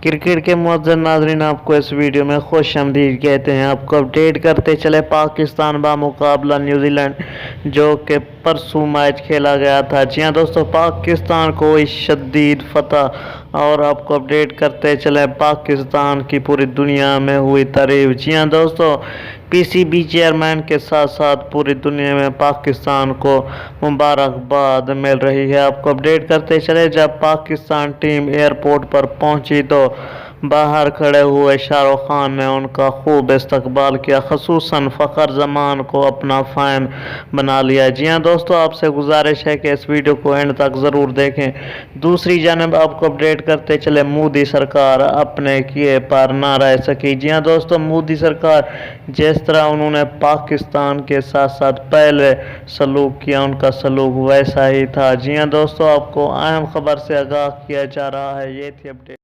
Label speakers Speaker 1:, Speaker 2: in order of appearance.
Speaker 1: Cricket کے معزز ناظرین، آپ کو اس ویڈیو میں خوش آمدید کہتے ہیں۔ آپ کو اپڈیٹ کرتے چلے پاکستان بمقابلہ نیوزی لینڈ جو کہ پرسوں میچ کھیلا گیا تھا۔ جی ہاں دوستو، پاکستان کو شدید فتح، اور آپ کو اپڈیٹ کرتے چلے پاکستان کی پوری دنیا میں ہوئی تعریف۔ جی ہاں دوستو، پی سی بی چیئرمین کے ساتھ ساتھ پوری دنیا میں پاکستان کو مبارکباد مل رہی ہے۔ آپ کو اپڈیٹ کرتے چلے، جب پاکستان ٹیم ایئرپورٹ پر پہنچی تو باہر کھڑے ہوئے شاہ رخ خان نے ان کا خوب استقبال کیا، خصوصاً فخر زمان کو اپنا فین بنا لیا۔ جی ہاں دوستو، آپ سے گزارش ہے کہ اس ویڈیو کو اینڈ تک ضرور دیکھیں۔ دوسری جانب آپ کو اپڈیٹ کرتے چلے، مودی سرکار اپنے کیے پر نہ رہ سکی۔ جی ہاں دوستو، مودی سرکار جس طرح انہوں نے پاکستان کے ساتھ ساتھ پہلے سلوک کیا، ان کا سلوک ویسا ہی تھا۔ جی ہاں دوستو، آپ کو اہم خبر سے آگاہ کیا جا رہا ہے۔ یہ تھی اپڈیٹ۔